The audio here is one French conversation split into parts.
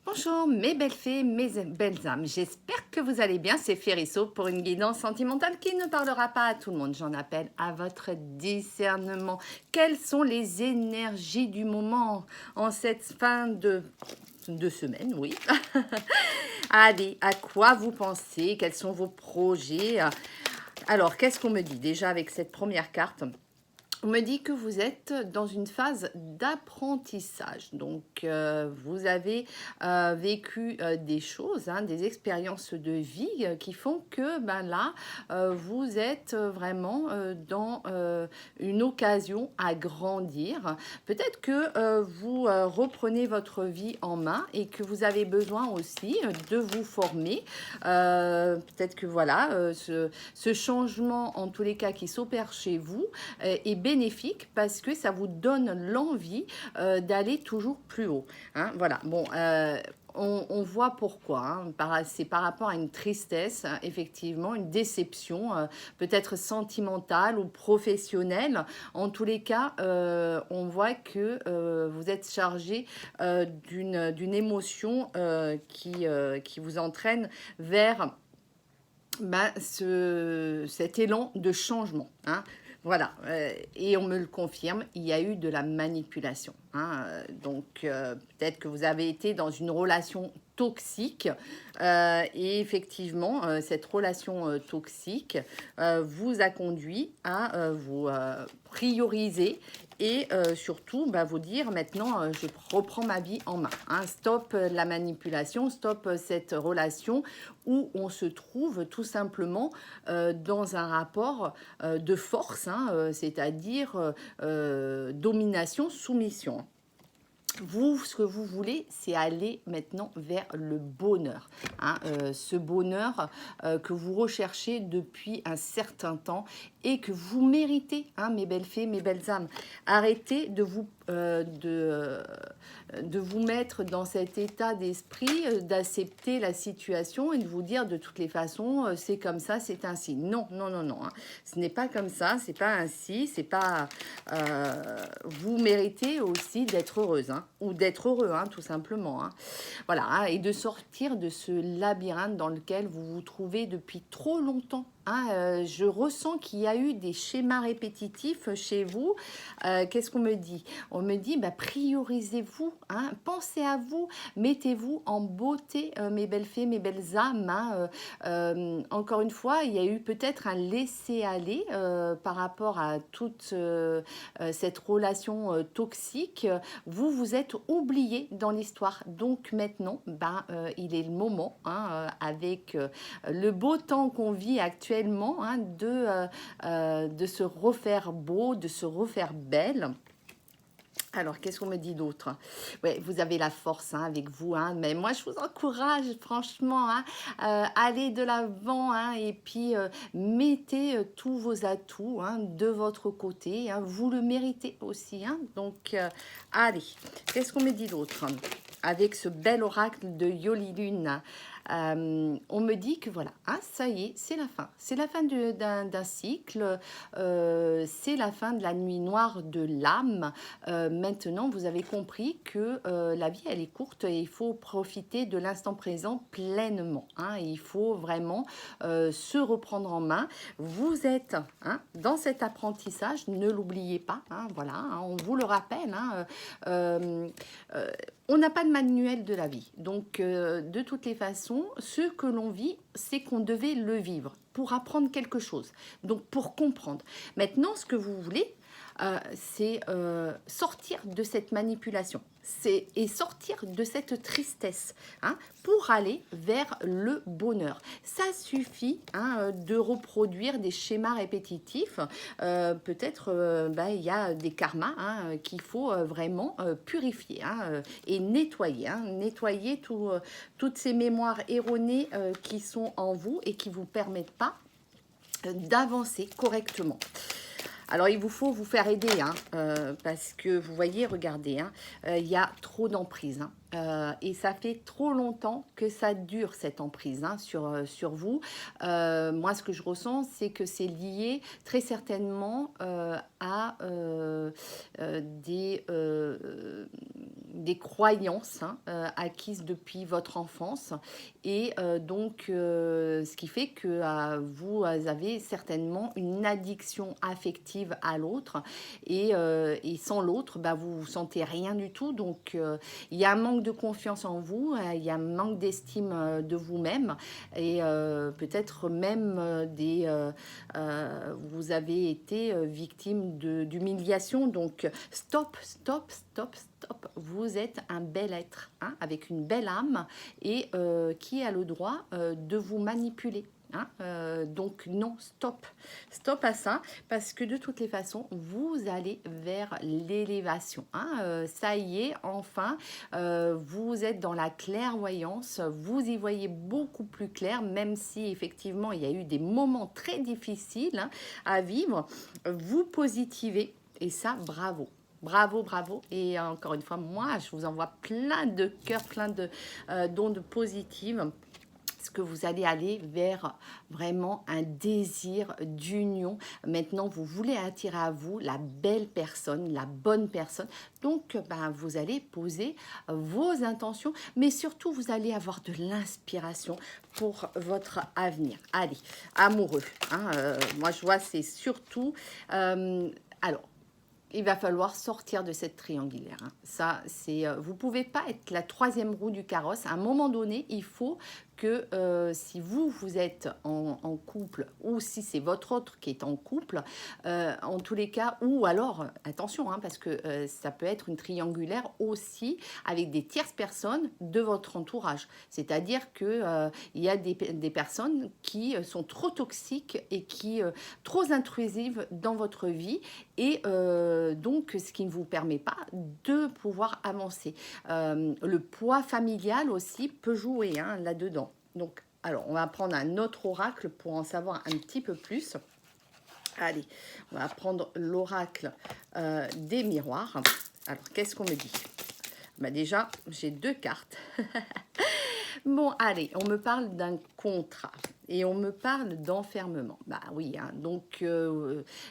Bonjour mes belles fées, mes belles âmes, j'espère que vous allez bien, c'est Férisso pour une guidance sentimentale qui ne parlera pas à tout le monde. J'en appelle à votre discernement. Quelles sont les énergies du moment en cette fin de semaine, oui. Allez, à quoi vous pensez? Quels sont vos projets? Alors, qu'est-ce qu'on me dit déjà avec cette première carte? On me dit que vous êtes dans une phase d'apprentissage. Donc, vous avez vécu des choses, hein, des expériences de vie qui font que ben là, vous êtes vraiment dans une occasion à grandir. Peut-être que vous reprenez votre vie en main et que vous avez besoin aussi de vous former. Peut-être que voilà, ce changement, en tous les cas, qui s'opère chez vous, est bénéfique parce que ça vous donne l'envie d'aller toujours plus haut. Hein, voilà, bon, on voit pourquoi. Hein, c'est par rapport à une tristesse, hein, effectivement, une déception, peut-être sentimentale ou professionnelle. En tous les cas, on voit que vous êtes chargé d'une émotion qui vous entraîne vers cet élan de changement. Hein. Voilà, et on me le confirme, il y a eu de la manipulation. Hein. Donc, peut-être que vous avez été dans une relation toxique et effectivement, cette relation toxique vous a conduit à vous prioriser et surtout vous dire maintenant je reprends ma vie en main. Hein. Stop la manipulation, stop cette relation où on se trouve tout simplement dans un rapport de force, hein, c'est-à-dire domination, soumission. Vous, ce que vous voulez, c'est aller maintenant vers le bonheur. Hein, ce bonheur que vous recherchez depuis un certain temps et que vous méritez, hein, mes belles fées, mes belles âmes. Arrêtez de vous mettre dans cet état d'esprit, d'accepter la situation et de vous dire de toutes les façons, c'est comme ça, c'est ainsi. Non, non, non, non. Hein. Ce n'est pas comme ça, c'est pas ainsi, c'est pas... vous méritez aussi d'être heureuse, hein, ou d'être heureux, hein, tout simplement. Hein. Voilà, hein, et de sortir de ce labyrinthe dans lequel vous vous trouvez depuis trop longtemps. Hein, je ressens qu'il y a eu des schémas répétitifs chez vous. Qu'est-ce qu'on me dit? On me dit, priorisez-vous, hein, pensez à vous, mettez-vous en beauté, mes belles fées, mes belles âmes. Hein, encore une fois, il y a eu peut-être un laisser-aller par rapport à toute cette relation toxique. Vous, vous êtes oublié dans l'histoire. Donc maintenant, il est le moment, hein, avec le beau temps qu'on vit actuellement, hein, de se refaire beau, de se refaire belle. Alors, qu'est-ce qu'on me dit d'autre? Ouais, vous avez la force, hein, avec vous, hein, mais moi, je vous encourage, franchement, hein, allez de l'avant, hein, et puis mettez tous vos atouts, hein, de votre côté. Hein, vous le méritez aussi. Hein, donc, allez, qu'est-ce qu'on me dit d'autre? Avec ce bel oracle de Yoli Lune, on me dit que voilà, hein, ça y est, c'est la fin. C'est la fin d'un cycle, c'est la fin de la nuit noire de l'âme. Maintenant, vous avez compris que la vie, elle est courte et il faut profiter de l'instant présent pleinement. Hein, et il faut vraiment se reprendre en main. Vous êtes, hein, dans cet apprentissage, ne l'oubliez pas. Hein, voilà, hein, on vous le rappelle. Hein, on n'a pas de manuel de la vie. Donc, de toutes les façons, ce que l'on vit, c'est qu'on devait le vivre pour apprendre quelque chose. Donc, pour comprendre. Maintenant, ce que vous voulez, c'est sortir de cette manipulation et sortir de cette tristesse, hein, pour aller vers le bonheur. Ça suffit, hein, de reproduire des schémas répétitifs. Peut-être il y a des karmas, hein, qu'il faut vraiment purifier, hein, et nettoyer. Hein, nettoyer toutes ces mémoires erronées qui sont en vous et qui ne vous permettent pas d'avancer correctement. Alors, il vous faut vous faire aider, hein, parce que vous voyez, regardez, hein, il y a trop d'emprise. Hein, et ça fait trop longtemps que ça dure, cette emprise, hein, sur vous. Moi, ce que je ressens, c'est que c'est lié très certainement à des des croyances acquises depuis votre enfance et donc ce qui fait que vous avez certainement une addiction affective à l'autre et sans l'autre, bah, vous ne sentez rien du tout. Donc il y a un manque de confiance en vous, il y a un manque d'estime de vous-même et peut-être même vous avez été victime d'humiliation. Donc stop, stop, stop, stop. Vous êtes un bel être avec une belle âme et qui a le droit de vous manipuler. Donc non, stop, stop à ça, parce que de toutes les façons, vous allez vers l'élévation. Ça y est, enfin, vous êtes dans la clairvoyance, vous y voyez beaucoup plus clair, même si effectivement il y a eu des moments très difficiles à vivre, vous positivez et ça, bravo. Bravo, bravo. Et encore une fois, moi, je vous envoie plein de cœurs, plein d'ondes positives. Parce que vous allez aller vers vraiment un désir d'union. Maintenant, vous voulez attirer à vous la belle personne, la bonne personne. Donc, vous allez poser vos intentions, mais surtout, vous allez avoir de l'inspiration pour votre avenir. Allez, amoureux. Moi, je vois, c'est surtout... alors, il va falloir sortir de cette triangulaire. Ça, c'est, vous ne pouvez pas être la troisième roue du carrosse. À un moment donné, il faut que si vous êtes en couple ou si c'est votre autre qui est en couple, en tous les cas, ou alors, attention, parce que ça peut être une triangulaire aussi avec des tierces personnes de votre entourage. C'est-à-dire qu'il y a des personnes qui sont trop toxiques et qui trop intrusives dans votre vie et donc ce qui ne vous permet pas de pouvoir avancer. Le poids familial aussi peut jouer là-dedans. Donc, alors, on va prendre un autre oracle pour en savoir un petit peu plus. Allez, on va prendre l'oracle des miroirs. Alors, qu'est-ce qu'on me dit? Déjà, j'ai 2 cartes. Bon, allez, on me parle d'un contrat et on me parle d'enfermement. Oui, donc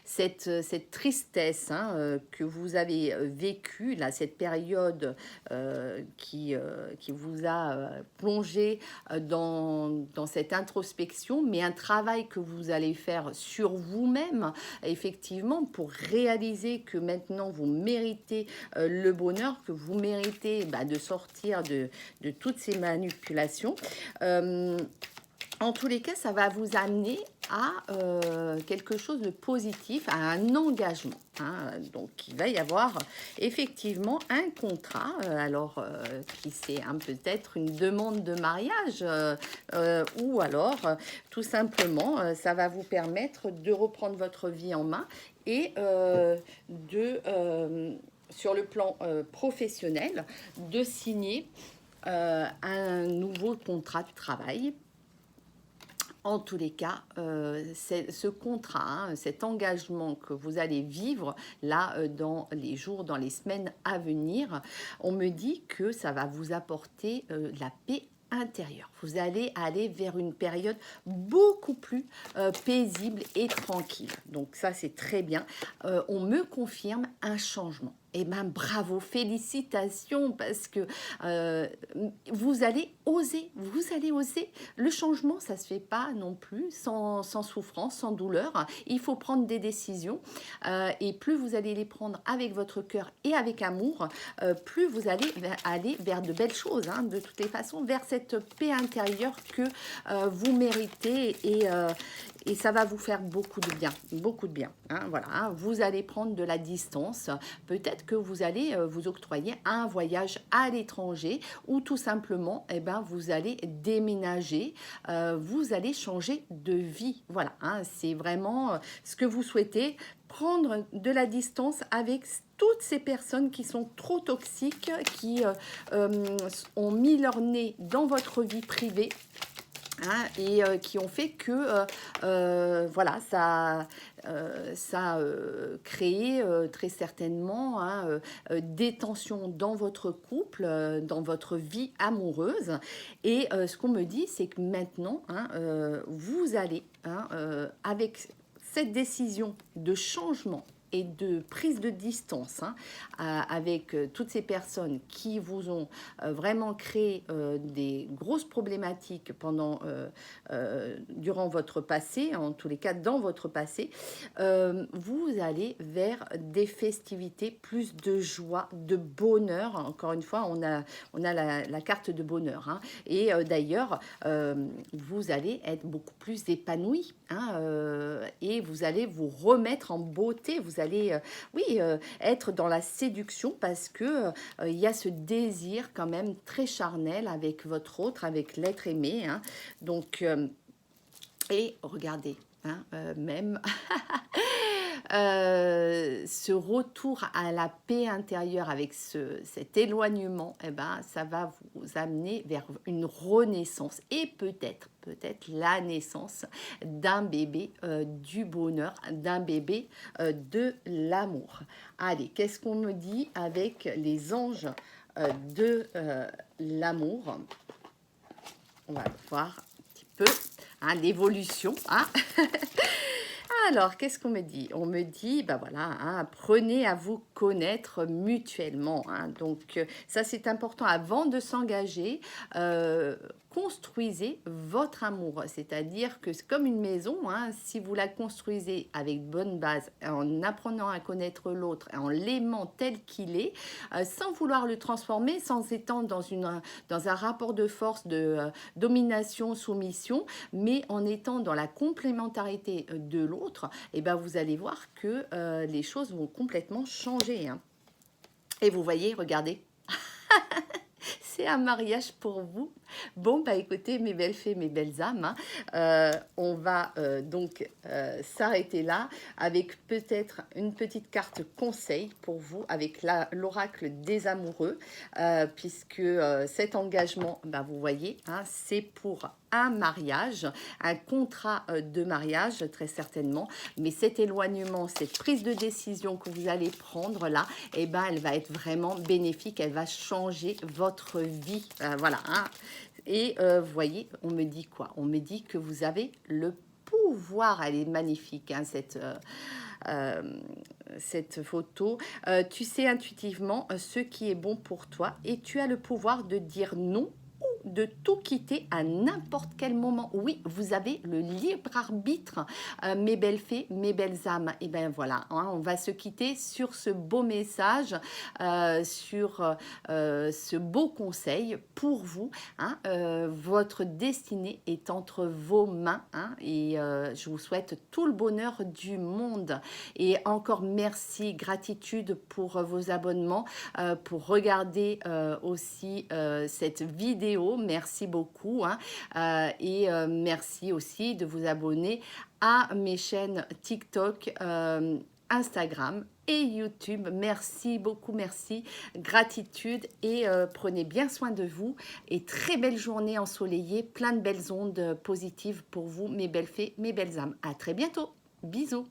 cette tristesse que vous avez vécue, là, cette période qui vous a plongé dans cette introspection, mais un travail que vous allez faire sur vous-même, effectivement, pour réaliser que maintenant vous méritez le bonheur, que vous méritez de sortir de toutes ces manipulations. En tous les cas, ça va vous amener à quelque chose de positif, à un engagement. Donc, il va y avoir effectivement un contrat, qui c'est peut-être une demande de mariage, ou alors, tout simplement, ça va vous permettre de reprendre votre vie en main et sur le plan professionnel, de signer un nouveau contrat de travail. En tous les cas, ce contrat, cet engagement que vous allez vivre là dans les jours, dans les semaines à venir, on me dit que ça va vous apporter la paix intérieure. Vous allez aller vers une période beaucoup plus paisible et tranquille. Donc ça, c'est très bien. On me confirme un changement. Eh bien, bravo, félicitations, parce que vous allez oser, Le changement, ça ne se fait pas non plus sans souffrance, sans douleur. Il faut prendre des décisions et plus vous allez les prendre avec votre cœur et avec amour, plus vous allez aller vers de belles choses, de toutes les façons, vers cette paix intérieure que vous méritez et ça va vous faire beaucoup de bien, voilà, vous allez prendre de la distance, peut-être que vous allez vous octroyer un voyage à l'étranger ou tout simplement, vous allez déménager, vous allez changer de vie, voilà, c'est vraiment ce que vous souhaitez, prendre de la distance avec toutes ces personnes qui sont trop toxiques, qui ont mis leur nez dans votre vie privée, et qui ont fait que voilà, ça a créé très certainement des tensions dans votre couple, dans votre vie amoureuse. Et ce qu'on me dit, c'est que maintenant, vous allez, avec cette décision de changement et de prise de distance hein, avec toutes ces personnes qui vous ont vraiment créé des grosses problématiques durant votre passé, en tous les cas dans votre passé, vous allez vers des festivités, plus de joie, de bonheur. Encore une fois, on a la carte de bonheur. Hein. Et d'ailleurs, vous allez être beaucoup plus épanoui hein, et vous allez vous remettre en beauté. Vous allez, être dans la séduction parce que il y a ce désir quand même très charnel avec votre autre, avec l'être aimé. Hein. Donc, et regardez, hein, même ce retour à la paix intérieure avec cet éloignement, eh ben, ça va vous amener vers une renaissance et peut-être la naissance d'un bébé du bonheur, d'un bébé de l'amour. Allez, qu'est-ce qu'on me dit avec les anges de l'amour? On va voir un petit peu hein, l'évolution. Hein. Alors, qu'est-ce qu'on me dit? On me dit, ben voilà, hein, apprenez à vous connaître mutuellement. Hein. Donc, ça, c'est important. Avant de s'engager, construisez votre amour. C'est-à-dire que c'est comme une maison. Hein, si vous la construisez avec bonne base, en apprenant à connaître l'autre, en l'aimant tel qu'il est, sans vouloir le transformer, sans étant dans un rapport de force, de domination, soumission, mais en étant dans la complémentarité de l'autre, et ben vous allez voir que les choses vont complètement changer. Hein. Et vous voyez, regardez, c'est un mariage pour vous. Bon, bah écoutez, mes belles fées, mes belles âmes, hein, on va donc s'arrêter là avec peut-être une petite carte conseil pour vous avec l'oracle des amoureux, puisque cet engagement, bah, vous voyez, hein, c'est pour un mariage, un contrat de mariage très certainement, mais cet éloignement, cette prise de décision que vous allez prendre là, eh ben, elle va être vraiment bénéfique, elle va changer votre vie, voilà, hein. Et vous voyez, on me dit quoi? On me dit que vous avez le pouvoir, elle est magnifique, hein, cette photo. Tu sais intuitivement ce qui est bon pour toi et tu as le pouvoir de dire non ou de tout quitter à n'importe quel moment. Oui, vous avez le libre arbitre, mes belles fées, mes belles âmes. Et bien voilà, hein, on va se quitter sur ce beau message, sur ce beau conseil pour vous. Hein, votre destinée est entre vos mains hein, et je vous souhaite tout le bonheur du monde. Et encore merci, gratitude pour vos abonnements, pour regarder aussi cette vidéo. Merci beaucoup hein, et merci aussi de vous abonner à mes chaînes TikTok, Instagram et YouTube. Merci beaucoup, merci, gratitude et prenez bien soin de vous et très belle journée ensoleillée, plein de belles ondes positives pour vous, mes belles fées, mes belles âmes. À très bientôt. Bisous.